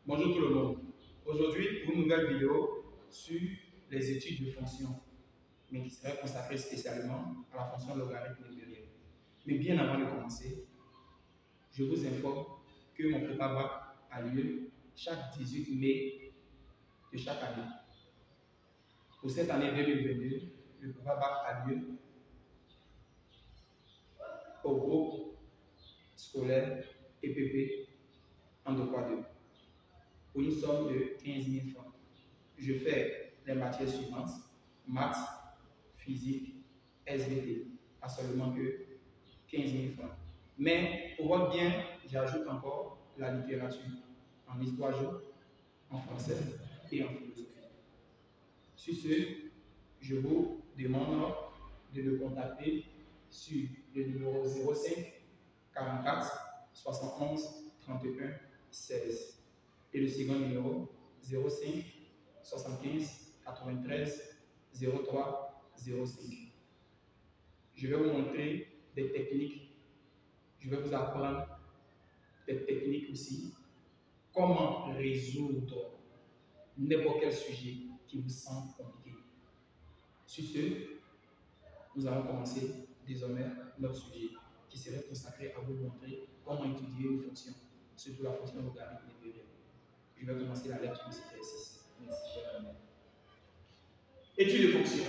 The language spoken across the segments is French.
Bonjour tout le monde. Aujourd'hui, pour une nouvelle vidéo sur les études de fonctions, mais qui serait consacrée spécialement à la fonction logarithme népérienne. Mais bien avant de commencer, je vous informe que mon prépa-bac a lieu chaque 18 mai de chaque année. Pour cette année 2022, le prépa-bac a lieu au groupe scolaire EPP en droit 2 pour une somme de 15 000 francs. Je fais les matières suivantes: maths, physique, SVT, à seulement que 15 000 francs. Mais pour votre bien, j'ajoute encore la littérature en histoire géo, en français et en philosophie. Sur ce, je vous demande de me contacter sur le numéro 05 44 71 31 16 et le second numéro 05 75 93 03 05. Je vais vous montrer des techniques, je vais vous apprendre des techniques aussi, comment résoudre n'importe quel sujet qui vous semble compliqué. Sur ce, nous allons commencer désormais notre sujet qui serait consacré à vous montrer comment étudier une fonction, surtout la fonction logarithme népérienne. Je vais commencer la lecture de cet exercice. Merci, chers amis. Étude de fonction.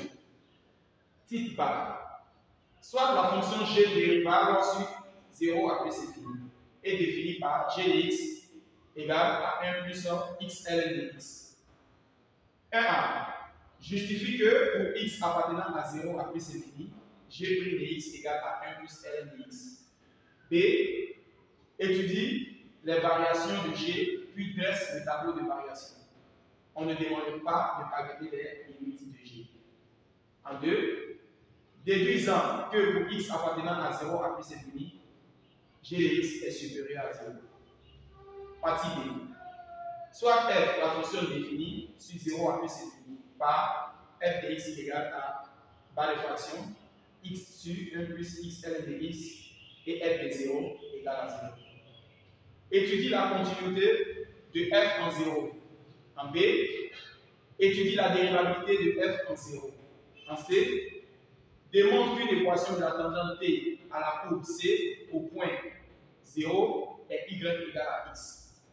Titre barre. Soit la fonction g dérivable sur 0 à plus infini est définie par g de x égale à 1 plus x ln de x. 1a. Justifie que pour x appartenant à 0 à plus infini, g' de x égale à 1 plus ln de x. B. Étudie les variations de g, puis dresse le tableau de variation. On ne demande pas de calculer les limites de g. En 2. Déduisant que pour x appartenant à 0 à plus infini, g de x est supérieur à 0. Partie B. Soit f, la fonction définie sur 0 à plus infini, par f de x égale à barre de fraction, x sur 1 plus x ln de x et f de 0 égale à 0. Étudie la continuité de f en 0. En B, étudie la dérivabilité de f en 0. En C, démontre qu'une équation de la tangente t à la courbe C au point 0 est y égale à x.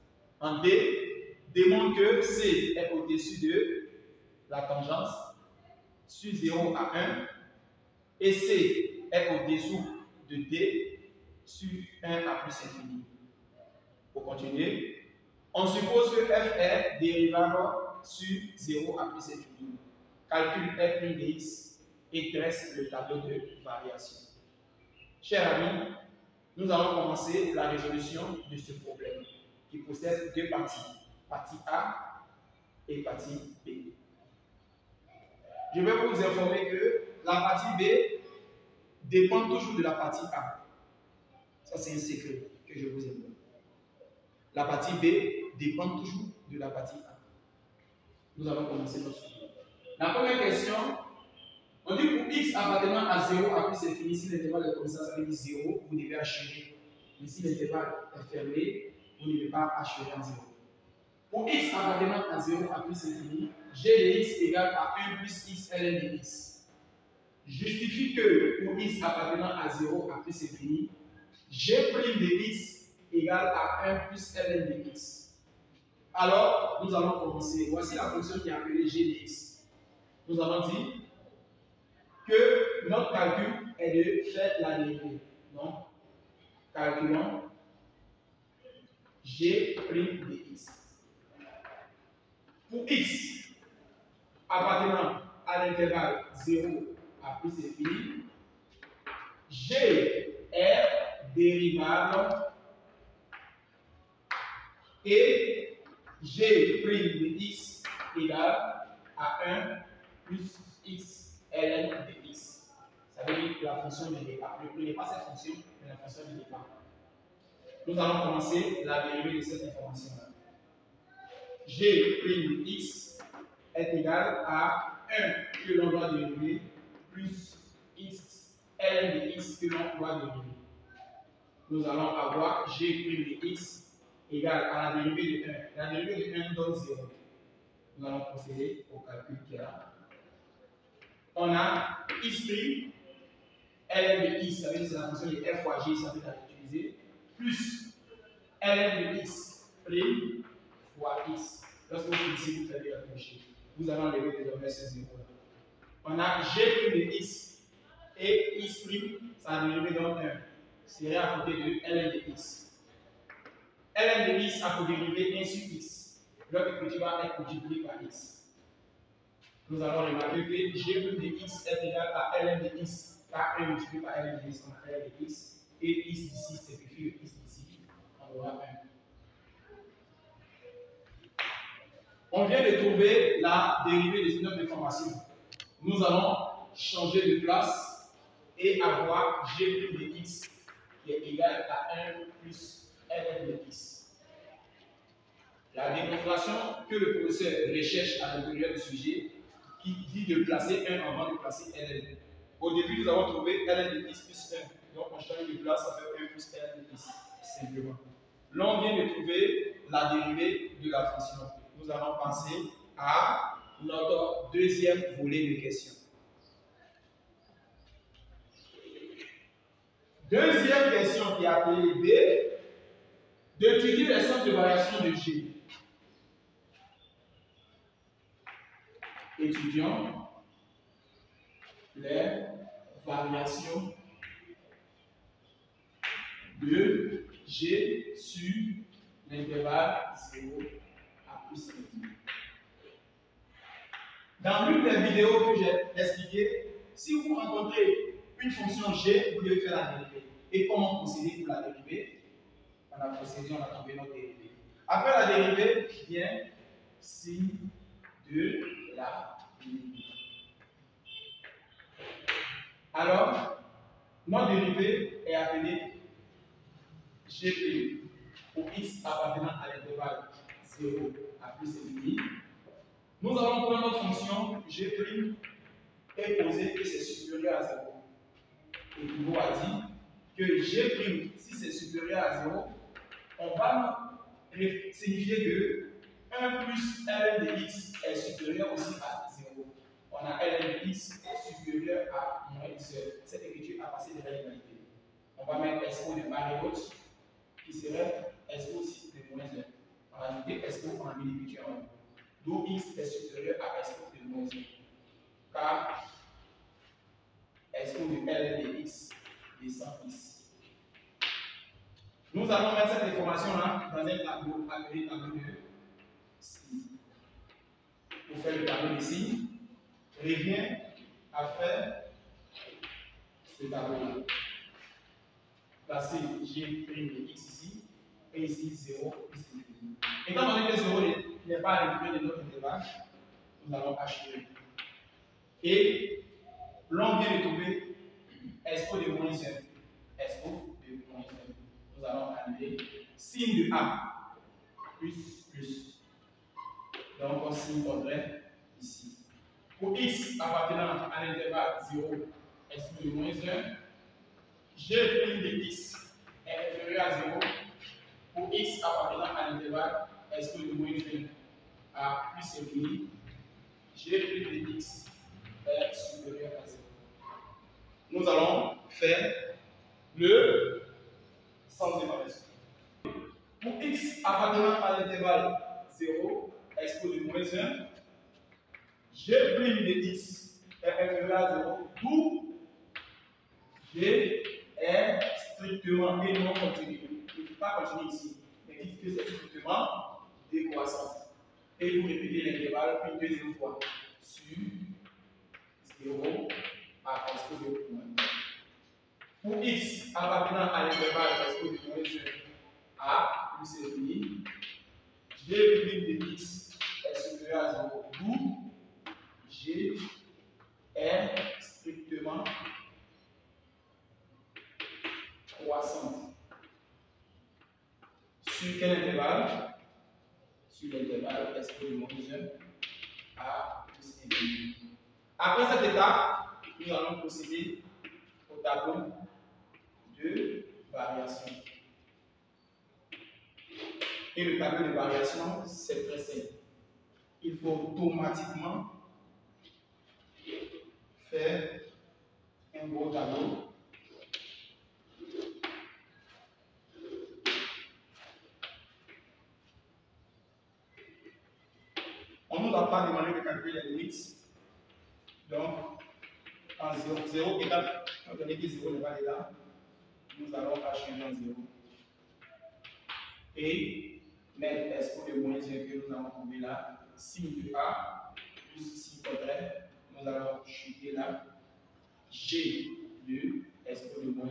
En D, démontre que C est au-dessus de la tangente sur 0 à 1 et C est au-dessous de D sur 1 à plus infini. Pour continuer, on suppose que f est dérivable sur 0 à plus infini. Calcule f' de x et dresse le tableau de variation. Chers amis, nous allons commencer la résolution de ce problème qui possède deux parties, partie A et partie B. Je vais vous informer que la partie B dépend toujours de la partie A. Ça, c'est un secret que je vous informe. La partie B dépend toujours de la partie A. Nous allons commencer notre sujet. La première question, on dit pour x appartenant à 0 à plus infini, si l'intervalle est comme ça veut dire 0, vous devez achever. Mais si l'intervalle est fermé, vous ne devez pas achever en 0. Pour x appartenant à 0 à plus infini, g de x égale à 1 plus x ln de x. Justifie que pour x appartenant à 0 à plus infini, g' de x égale à 1 plus ln de x. Alors, nous allons commencer. Voici la fonction qui est appelée g de x. Nous allons dire que notre calcul est de faire la dérivée. Donc, calculons g' de x. Pour x appartenant à l'intervalle 0 à plus infini, g est dérivable et g' de x égale à 1 plus x ln de x. Ça veut dire que la fonction de départ. Ne prenez pas cette fonction, mais la fonction de départ. Nous allons commencer la dérivée de cette information-là. G' de x est égal à 1 que l'on doit dériver plus x ln de x que l'on doit dériver. Nous allons avoir g' de x égale à la dérivée de 1. La dérivée de 1 donne 0. Nous allons procéder au calcul qui est là. On a x', ln de x, ça veut dire que c'est la fonction de f fois g, ça veut dire l'utiliser, plus ln de x' fois x. Lorsque vous finissez, vous faites la coucher. Vous allez enlever désormais ce 0 là. On a g' de x et x', ça a dérivé donc 1. C'est à côté de ln de x. ln de x a pour dériver 1 sur x. L'autre petit va être multiplié par x. Nous allons remarquer que g' de x est égal à ln de x, car 1 multiplié par ln de x, on a ln de x, et x d'ici simplifie le x d'ici, on aura 1. On vient de trouver la dérivée des notre déformation. Nous allons changer de place et avoir g' de x qui est égal à 1 plus ln de x. La démonstration que le professeur recherche à l'intérieur du sujet qui dit de placer 1 avant de placer ln. Au début, nous avons trouvé ln de x plus 1. Donc, on change de place, ça fait 1 plus ln de x, simplement. Là, on vient de trouver la dérivée de la fonction. Nous allons passer à notre deuxième volet de questions. Deuxième question qui est appelée B, d'étudier les centres de variation de G. Étudions les variations de G sur l'intervalle 0 à plus infini. Dans l'une des vidéos que j'ai expliquées, si vous rencontrez une fonction G, vous devez faire la dérivée. Et comment procéder pour la dérivée? On a procédé, on a trouvé notre dérivée. Après la dérivée vient signe de la dérivée. Alors, notre dérivée est appelée G' pour x appartenant à l'intervalle 0 à plus infini. Nous allons prendre notre fonction G' et poser que c'est supérieur à 0. Et Pivot a dit que G', si c'est supérieur à 0, on va signifier que 1 plus ln de x est supérieur aussi à 0. On a ln de x supérieur à moins x. Cette écriture a passé de la égalité. On va mettre expo de barre et haute qui serait expo aussi de moins 1. On va ajouter expo en mini-écriture en haut. D'où x est supérieur à expo de moins 1. Car expo de ln de x descend ici. Nous allons mettre cette information-là dans un tableau appelé tableau de signes. Pour faire le tableau de signes, revient à faire ce tableau-là. Placer G' de x ici, et ici 0, ici. Étant donné que 0 n'est pas à l'intérieur de notre intervalle, nous allons achever. Et l'on vient de trouver expo de moins 1. Expo de moins 1. Nous allons annuler signe de A, plus. Donc, on signe contraire ici. Pour x appartenant à l'intervalle 0, expo de moins 1, G' de x est inférieur à 0. Pour x appartenant à l'intervalle expo de moins 1 à plus infini, G' de x est supérieur à 0. Nous allons faire le sens de variation. Pour x appartenant à l'intervalle 0, expo de moins 1, G' de x est inférieur à 0, d'où G est strictement et non continu. Il ne faut pas continuer ici, mais dites que c'est strictement décroissante. Et vous répétez l'intervalle une deuxième fois sur 0 à expo de moins 1. Pour x appartenant à l'intervalle expo de moins 1 à plus infini, G' de x est supérieur à 0, d'où G est strictement croissante. Sur quel intervalle? Sur l'intervalle expo de moins 1 à plus infini. Après cette étape, nous allons procéder au tableau de variation. Et le tableau de variation, c'est très simple. Il faut automatiquement faire un gros tableau. On ne nous a pas demandé de calculer les limites. Donc, en 0 étant donné que 0 n'est pas là, nous allons changer en 0. Et mettre S de moins 1 que nous avons trouvé là, signe de A, plus signe contraire, nous allons chuter là, G de S de moins 1.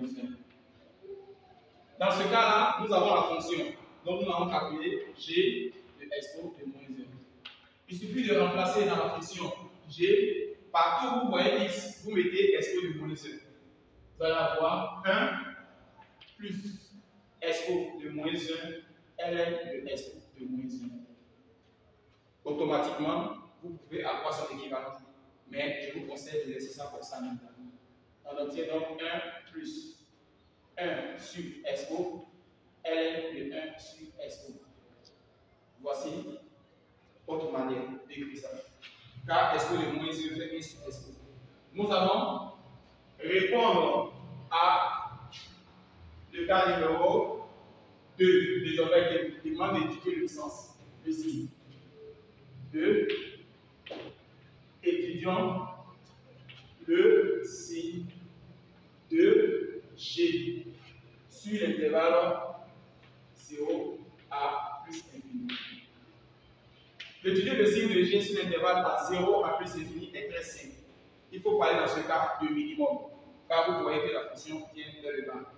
Dans ce cas-là, nous avons la fonction. Donc nous allons calculer G de S de moins 1. Il suffit de remplacer dans la fonction G, partout où vous voyez X, vous mettez S de moins 1. Vous allez avoir 1 plus S de moins 1, ln de S de moins 1. Automatiquement, vous pouvez avoir son équivalent. Mais je vous conseille de laisser ça comme ça maintenant. On obtient donc 1 plus 1 sur SO, ln de 1 sur SO. Voici autre manière d'écrire ça. Car SO de moins 1 fait 1 sur SO. Nous allons répondre à le cas numéro 2. Désormais, qui demande d'étudier le sens. Le signe. 2. Étudions le signe de G sur l'intervalle 0 à plus infini. D'étudier le signe de G sur l'intervalle à 0 à plus infini est très simple. Il faut parler dans ce cas de minimum, car vous voyez que la fonction vient vers le bas.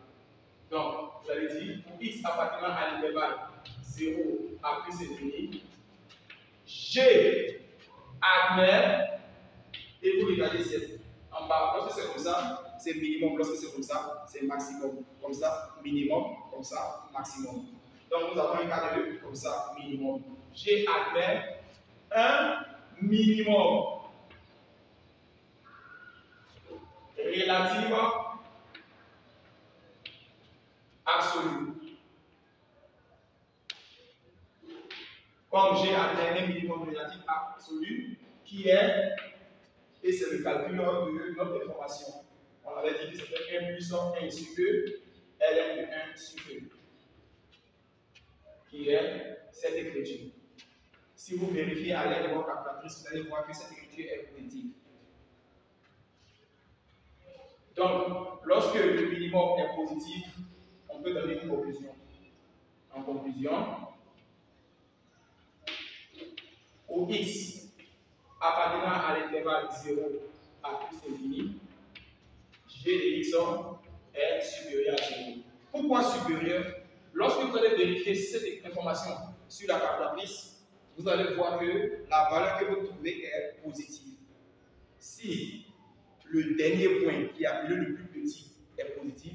Donc, vous allez dire, pour x appartenant à l'intervalle 0 à plus infini, G admet, et vous regardez en bas, lorsque c'est comme ça, c'est minimum, lorsque c'est comme ça, c'est maximum. Comme ça, minimum, comme ça, maximum. Donc nous avons un cas de comme ça, minimum. G admet un minimum relatif absolu. Comme G admet un minimum relatif absolu qui est, et c'est le calcul de notre information. On avait dit que c'était 1 puissance 1 sur 2, ln de 1 sur 2, qui est cette écriture. Si vous vérifiez à l'aide de votre calculatrice, vous allez voir que cette écriture est positive. Donc, lorsque le minimum est positif, on peut donner une conclusion. En conclusion, au x appartenant à l'intervalle 0 à plus infini, g de x est supérieur à 0. Pourquoi supérieur? Lorsque vous allez vérifier cette information sur la calculatrice, vous allez voir que la valeur que vous trouvez est positive. Si le dernier point qui est appelé le plus petit est positif,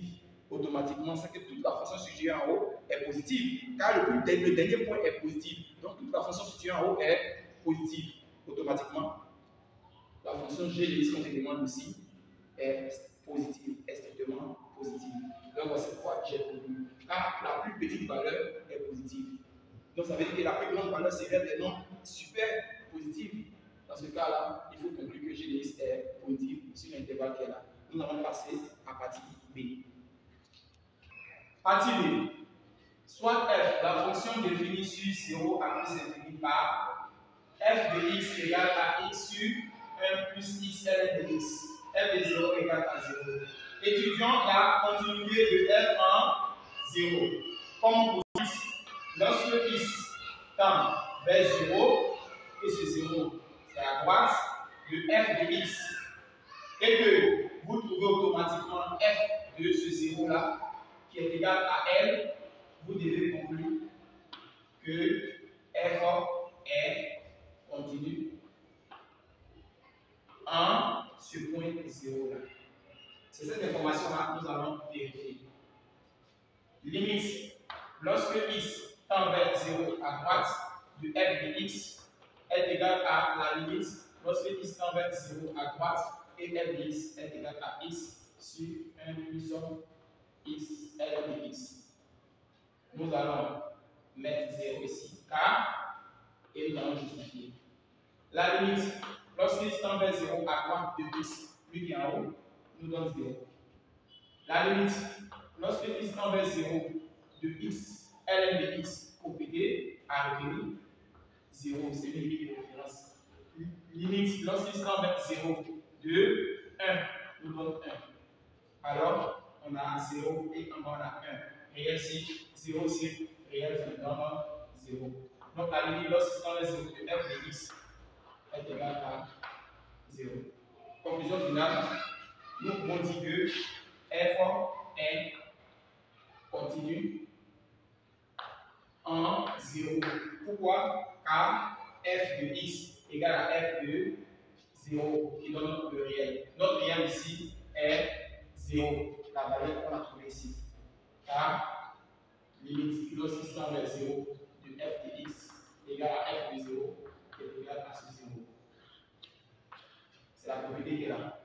automatiquement, c'est que toute la fonction située en haut est positive. Car le dernier point est positif. Donc, toute la fonction située en haut est positive. Automatiquement, la fonction g de x qu'on te demande ici est positive, est strictement positive. Donc, voici pourquoi j'ai produit. Car la plus petite valeur est positive. Donc, ça veut dire que la plus grande valeur serait des nombres super positifs. Dans ce cas-là, il faut conclure que g de x est positif sur l'intervalle qui est là. Nous allons passer à partie B. Partie B. Soit f, la fonction définie sur 0 à plus infini par f de x égale à x sur 1 plus x ln de x. F de 0 égale à 0. Étudions la continuité de f en 0. Comme on posite, lorsque x tend vers 0, et ce 0 c'est à droite, de f de x, et que vous trouvez automatiquement f de ce 0 là, qui est égal à L, vous devez conclure que f est continu en ce point 0 là. C'est cette information-là que nous allons vérifier. Limite, lorsque x tend vers 0 à droite, de f de x est égal à la limite lorsque x tend vers 0 à droite et f de x est égal à x sur 1 plus x ln de x. Nous allons mettre 0 ici, car, et nous allons justifier. La limite, lorsqu'il tend vers 0 à droite de x, lui qui est en haut, nous donne 0. La limite, lorsqu'il tend vers 0 de x, ln de x au pt, à retenir 0, c'est une limite de référence. Limite, lorsqu'il tend vers 0 de 1, nous donne 1. Alors, on a 0 et on a 1. Réel ici, 0 ici, réel, ça nous donne 0. Donc la limite, lorsqu'il tend vers 0 de f de x est égal à 0. Conclusion finale, nous pouvons dire que f est continu en 0. Pourquoi? Car f de x égale à f de 0 qui donne notre réel. Notre réel ici est 0, la valeur qu'on a trouvée ici. Car limite lorsqu'il tend vers 0 de f de x égale à f de 0 qui est égal à ce 0. C'est la propriété qui est là.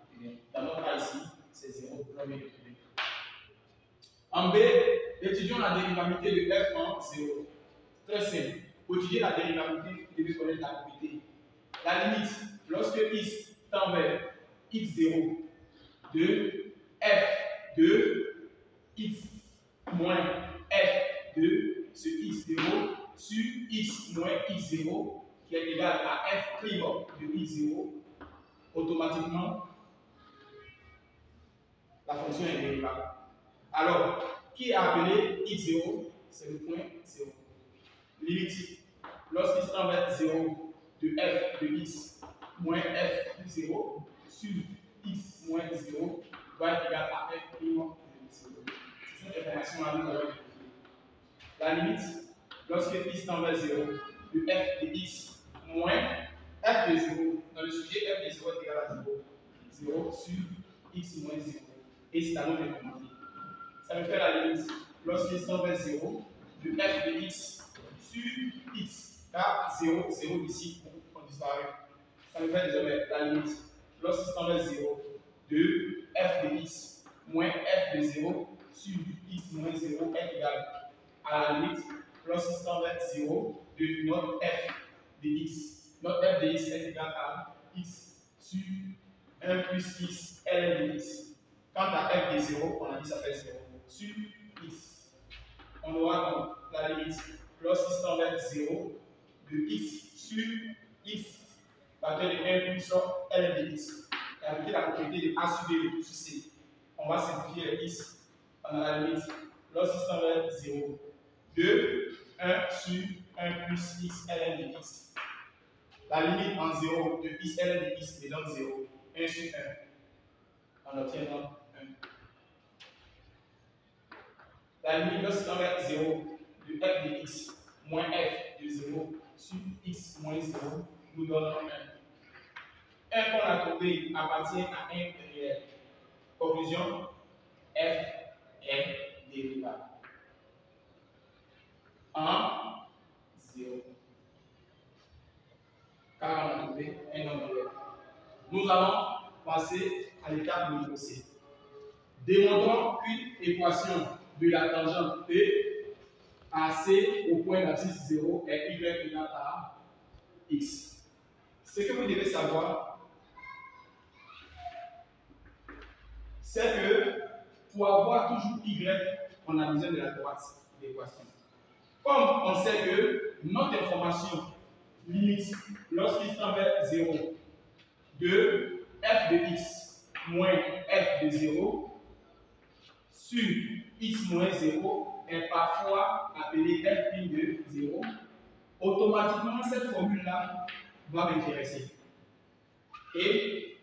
Dans notre cas ici, c'est 0 pour le trouver. En B, étudions la dérivabilité de f en 0. Très simple. Pour étudier la dérivabilité, vous devez connaître la propriété. La limite, lorsque x tend vers x0 de f de x moins f de ce x0 sur x moins x0 qui est égal à f' de x0, automatiquement, la fonction est dérivable. Alors, qui est appelé x0? C'est le point 0. Limite, lorsqu'il tend vers 0 de f de x moins f de 0 sur x moins 0 doit être égal à f' de 0. C'est cette information-là nous allons vérifier. La limite, lorsque x tend vers 0 de f de x moins f de 0, dans le sujet f de 0 est égal à 0, 0 sur x moins 0. Et c'est à nous de commenter. Ça me fait la limite, lorsqu'il tend vers 0 de f de x sur x, car 0, 0 ici, on disparaît. Ça me fait désormais la limite, lorsqu'il tend vers 0 de f de x moins f de 0 sur x moins 0 est égal à la limite, lorsqu'il tend vers 0 de notre f de x. Notre f de x est égal à x sur 1 plus x ln de x. Quant à f de 0, on a dit ça fait 0 sur x. On aura donc la limite, lorsqu'il tend vers 0 de x sur x, facteur de 1 plus ln de x. Et avec la propriété de a sur b plus c, on va simplifier le x. On a la limite, lorsqu'il tend vers 0 de 1 sur 1 plus x ln de x. La limite en 0 de x ln de x est donc 0. 1 sur 1. On obtient donc 1. La limite lorsqu'il tend vers 0 de f de x moins f de 0 sur x moins 0 nous donne 1. 1 qu'on a trouvé appartient à 1 réel. Conclusion, f est dérivable en 0. Car on a trouvé un nombre réel. Nous allons passer à l'étape numéro C. Démontrons qu'une équation de la tangente P à C au point d'axis 0 est y égale à x. Ce que vous devez savoir, c'est que pour avoir toujours y, on a besoin de la droite de l'équation. Comme on sait que notre information limite lorsqu'il tend vers 0 de f de x moins f de 0 sur x moins 0 est parfois appelé f' de 0, automatiquement cette formule-là va m'intéresser. Et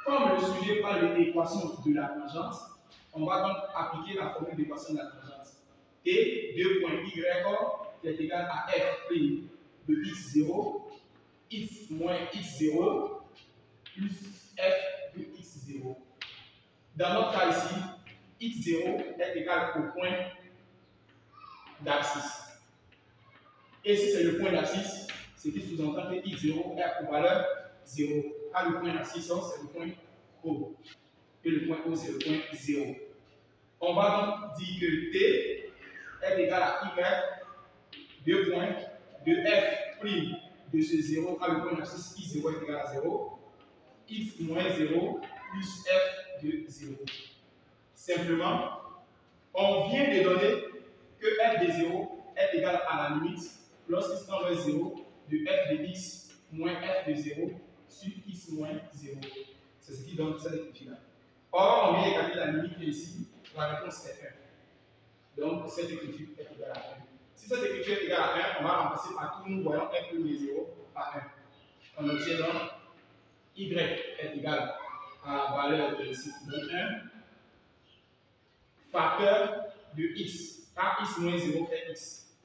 comme le sujet parle de l'équation de la tangente, on va donc appliquer la formule d'équation de la tangente. T, 2 points y qui est égal à f' de x0, x moins x0 plus f de x0. Dans notre cas ici, x0 est égal au point d'axis. Et si c'est le point d'axis, ce qui sous-entend que x0 est pour valeur 0. Car le point d'axis, c'est le point O. Et le point O, c'est le point 0. On va donc dire que t est égal à y 2 points de f' de ce 0 à le point d'abscisse I0 est égal à 0, x moins 0 plus f de 0. Simplement, on vient de donner que f de 0 est égal à la limite lorsqu'il tend vers 0 de f de x moins f de 0 sur x moins 0. C'est ce qui donne cette écriture-là. Or, on vient d'écarter la limite qui est ici, la réponse est 1. Donc, cette écriture est égale à 1. Si cette écriture est égale à 1, on va remplacer par tout nous voyons f de 0 à 1. On obtient donc y est égal à la valeur de ici, donc 1, facteur de x, car x moins 0 fait x,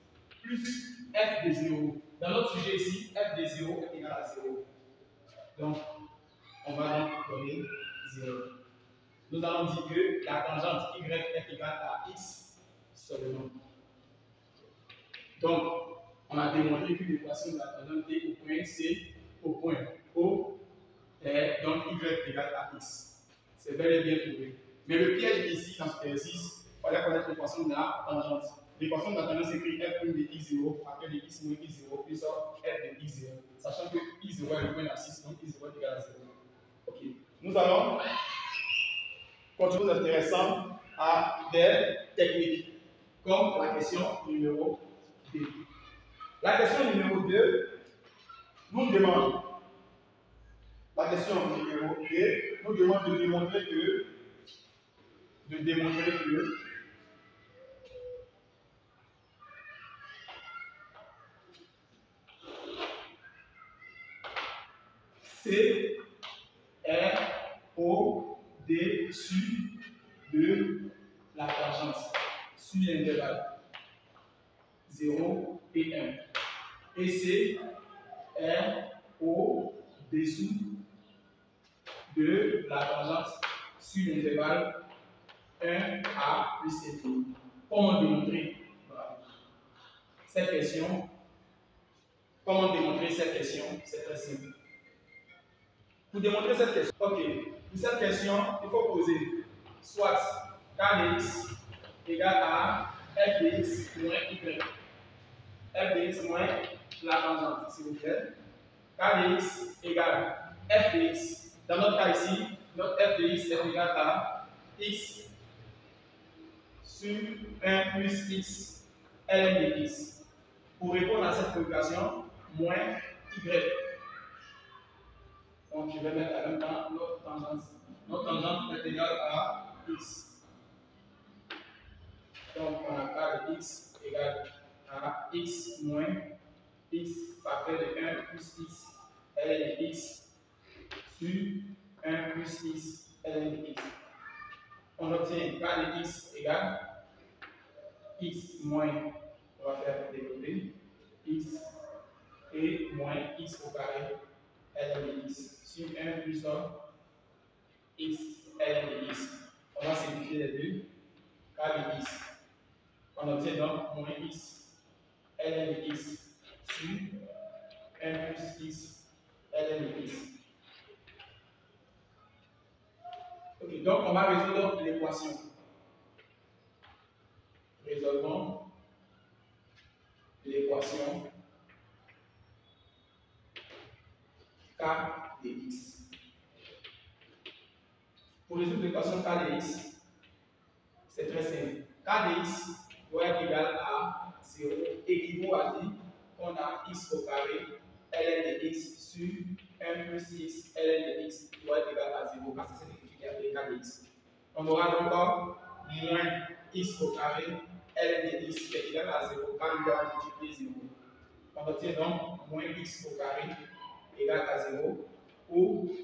plus f de 0. Dans notre sujet ici, f de 0 est égal à 0. Donc, on va donc donner 0. Nous allons dire que la tangente y est égale à x seulement. Donc, on a démontré que l'équation de la tangente T au point C, au point O, est donc y égale à x. C'est bel et bien trouvé. Mais le piège ici, dans ce exercice, il fallait connaître l'équation de la tangente. L'équation de la tangente s'écrit f' de i0, facteur de x moins i0, plus f de i0, sachant que i0 est le point d'abscisse, donc i0 est égal à 0. Ok. Nous allons continuer intéressant à des techniques, comme la question numéro 2. La question numéro 2 nous demande, la question numéro 2 nous demande de démontrer que C est au-dessus de la tangente sur l'intervalle 0 et 1. Et C est au-dessous de la tangente sur l'intervalle 1 à plus infini. Comment démontrer cette question? Comment démontrer cette question? C'est très simple. Pour démontrer cette question, ok, pour cette question, il faut poser soit k de x égale à f de x moins y. F de x moins la tangente, s'il vous plaît. K de x égale f de x. Dans notre cas ici, notre f de x est égal à x sur 1 plus x ln de x. Pour répondre à cette préoccupation, moins y. Donc, je vais mettre en même temps notre tangente. Notre tangente est égale à x. Donc, on a k de x égale à x moins x facteur de 1 plus x ln de x sur 1 plus x ln de x. On obtient k de x égale x moins, on va faire développer, x et moins x au carré ln de x sur 1 plus 1 x ln de x. On va simplifier les deux, k de x. On obtient donc moins x ln de x sur 1 plus x ln de x. Ok, donc on va résoudre l'équation. Résolvons l'équation k de x. Pour résoudre l'équation k de x, c'est très simple. K de x doit être égal à 0, équivaut à dire qu'on a x au carré ln de x sur 1 plus x ln de x doit être égal à 0, parce que c'est l'écriture qui est appelée k de x. On aura donc moins x au carré ln de x qui est égal à 0 quand il y a multiplié 0. On obtient donc moins x au carré égale à 0 ou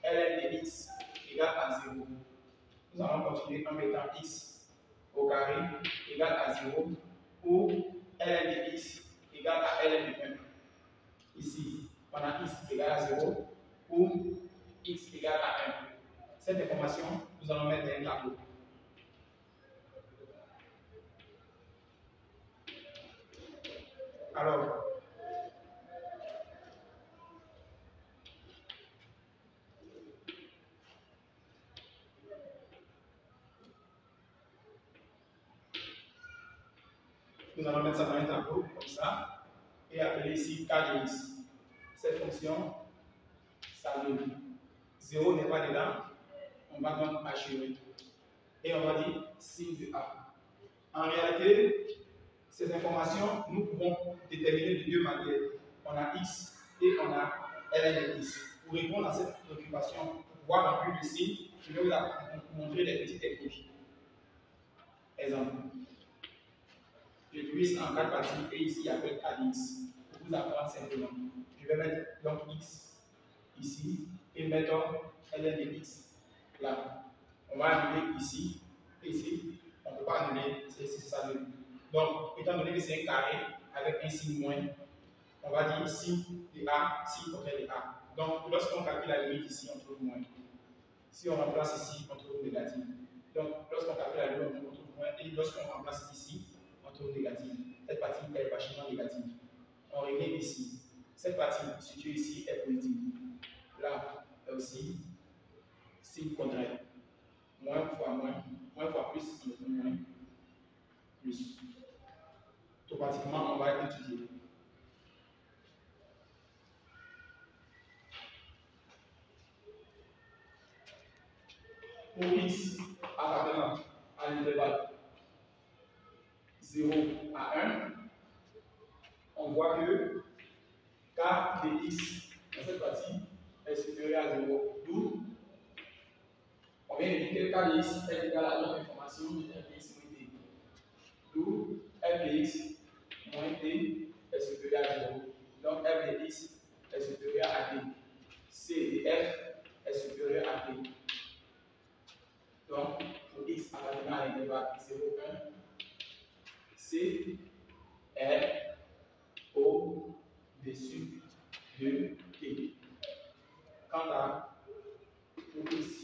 ln de x égale à 0. Nous allons continuer en mettant x au carré égale à 0 ou ln de x égale à ln de 1. Ici, on a x égale à 0 ou x égale à 1. Cette information, nous allons mettre dans un tableau. Alors, Nous allons mettre ça dans un tableau, comme ça, et appeler ici k de x. Cette fonction s'annule. 0 n'est pas dedans, on va donc assurer. Et on va dire signe de A. En réalité, ces informations, nous pouvons déterminer de deux manières. On a x et on a ln de x. Pour répondre à cette préoccupation, pour pouvoir remplir le signe, je vais vous montrer des petites techniques. Exemple. Je divise en 4 parties et ici, il y a k de x. Pour vous apprendre simplement. Je vais mettre donc x ici et mettre ln de x là. On va annuler ici et ici. On ne peut pas annuler, c'est ça. Donc, étant donné que c'est un carré avec un signe moins, on va dire signe de A, signe contraire de A. Donc, lorsqu'on calcule la limite ici, on trouve moins. Si on remplace ici, on trouve négatif. Donc, lorsqu'on calcule la limite, on trouve moins. Et lorsqu'on remplace ici, on trouve négatif. Cette partie est vachement négative. On remet ici. Cette partie située ici est positive. Là aussi, signe contraire. Moins fois plus, on trouve moins, plus. Automatiquement, on va étudier. Pour x appartenant à l'intervalle 0 à 1, on voit que k de x dans cette partie est supérieur à 0. D'où on vient de dire que k de x est égal à notre information de f de x moins t. D'où f de x moins t est supérieur à 0. Donc f de x est supérieur à t. C de f est supérieur à t. Donc, pour x appartenant à l'intervalle 0, 1, C est au-dessus de t. Quant à pour x